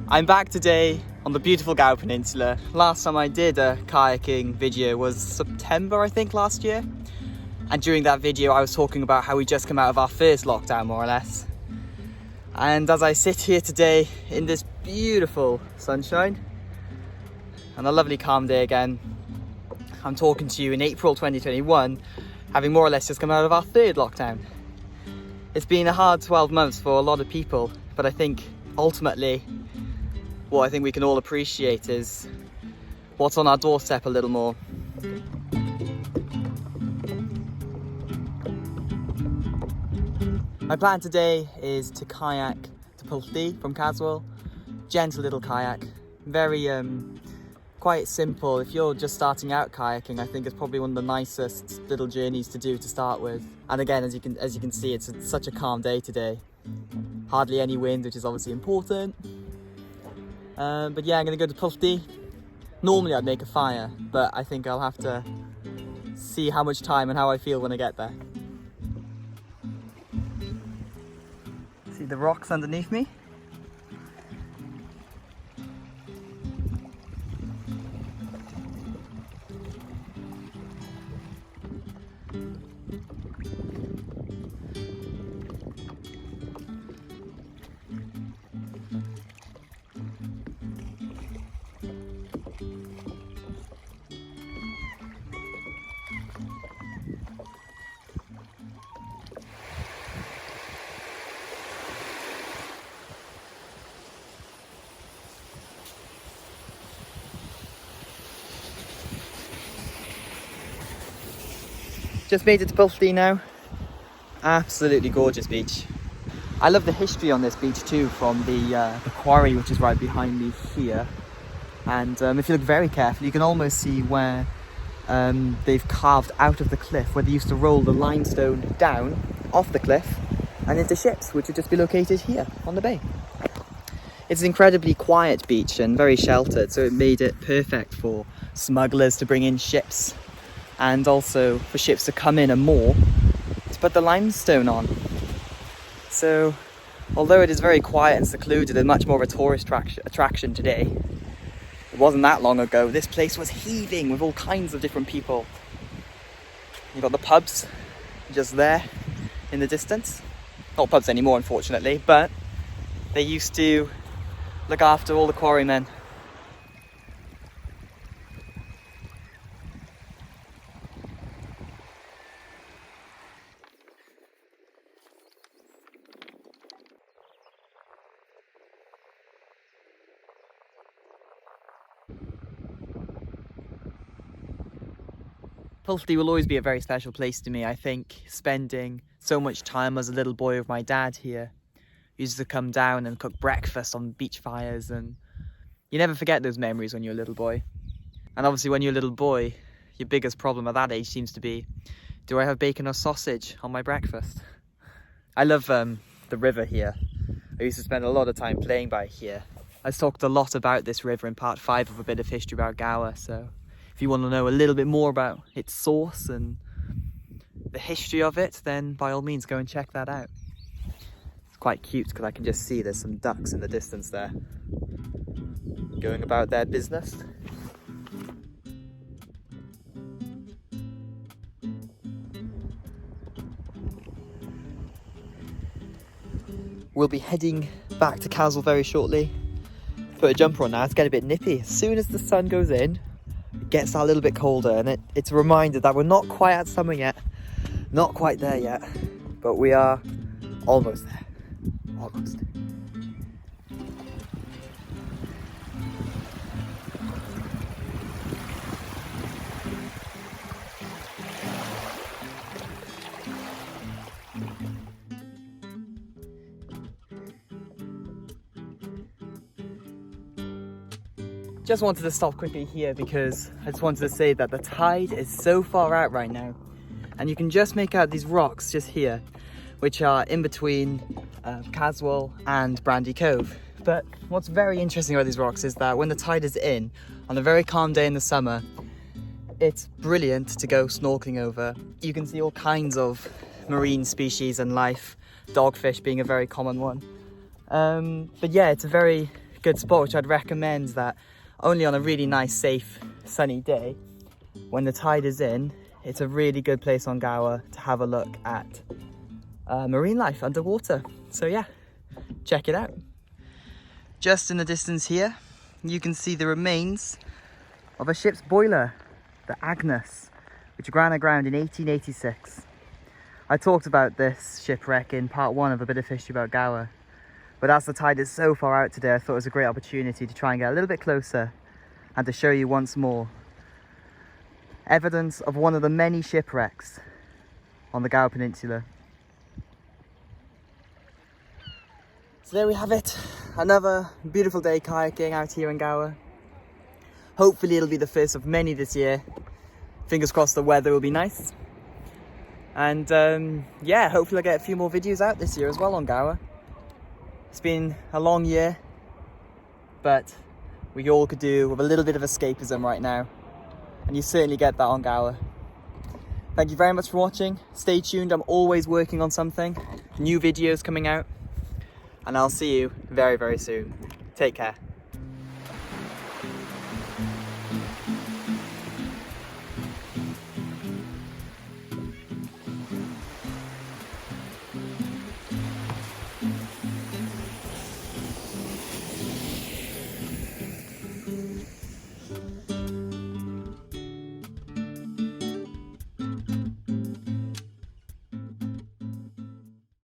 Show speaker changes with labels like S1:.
S1: I'm back today on the beautiful Gower Peninsula. Last time I did a kayaking video was September, I think, last year. And during that video I was talking about how we just come out of our first lockdown, more or less. And as I sit here today in this beautiful sunshine and a lovely calm day again, I'm talking to you in April 2021, having more or less just come out of our third lockdown. It's been a hard 12 months for a lot of people, but I think ultimately what I think we can all appreciate is what's on our doorstep a little more. My plan today is to kayak to Pwll Du Bay from Caswell. Gentle little kayak, very quite simple. If you're just starting out kayaking, I think it's probably one of the nicest little journeys to do to start with. And again, as you can see, it's such a calm day today. Hardly any wind, which is obviously important. But yeah, I'm gonna go to Pwll Du Bay. Normally I'd make a fire, but I think I'll have to see how much time and how I feel when I get there. See the rocks underneath me? Just made it to Pwll Du Bay now. Absolutely gorgeous beach. I love the history on this beach too, from the quarry which is right behind me here. And if you look very carefully, you can almost see where they've carved out of the cliff, where they used to roll the limestone down off the cliff and into ships, which would just be located here on the bay. It's an incredibly quiet beach and very sheltered, so it made it perfect for smugglers to bring in ships, and also for ships to come in and moor to put the limestone on. So although it is very quiet and secluded and much more of a tourist attraction today, it wasn't that long ago this place was heaving with all kinds of different people. You've got the pubs just there in the distance. Not pubs anymore, unfortunately, but they used to look after all the quarrymen. Pwll Du Bay will always be a very special place to me. I think spending so much time as a little boy with my dad here. He used to come down and cook breakfast on beach fires, and you never forget those memories when you're a little boy. And obviously when you're a little boy, your biggest problem at that age seems to be, do I have bacon or sausage on my breakfast? I love the river here. I used to spend a lot of time playing by here. I talked a lot about this river in part 5 of a bit of history about Gower, so if you want to know a little bit more about its source and the history of it, then by all means go and check that out. It's quite cute because I can just see there's some ducks in the distance there, going about their business. We'll be heading back to Caswell very shortly. Put a jumper on now, it's getting a bit nippy. As soon as the sun goes in, it gets a little bit colder, and it's a reminder that we're not quite at summer yet. Not quite there yet, but we are almost there. Almost. Just wanted to stop quickly here because I just wanted to say that the tide is so far out right now, and you can just make out these rocks just here, which are in between Caswell and Brandy Cove. But what's very interesting about these rocks is that when the tide is in, on a very calm day in the summer, it's brilliant to go snorkeling over. You can see all kinds of marine species and life, dogfish being a very common one. But yeah, it's a very good spot, which I'd recommend, that only on a really nice, safe, sunny day, when the tide is in, it's a really good place on Gower to have a look at marine life underwater. So yeah, check it out. Just in the distance here, you can see the remains of a ship's boiler, the Agnes, which ran aground in 1886. I talked about this shipwreck in part 1 of a bit of history about Gower, but as the tide is so far out today, I thought it was a great opportunity to try and get a little bit closer and to show you once more evidence of one of the many shipwrecks on the Gower Peninsula. So there we have it, another beautiful day kayaking out here in Gower. Hopefully it'll be the first of many this year. Fingers crossed the weather will be nice. And yeah, hopefully I'll get a few more videos out this year as well on Gower. It's been a long year, but we all could do with a little bit of escapism right now. And you certainly get that on Gower. Thank you very much for watching. Stay tuned, I'm always working on something. New videos coming out. And I'll see you very, very soon. Take care.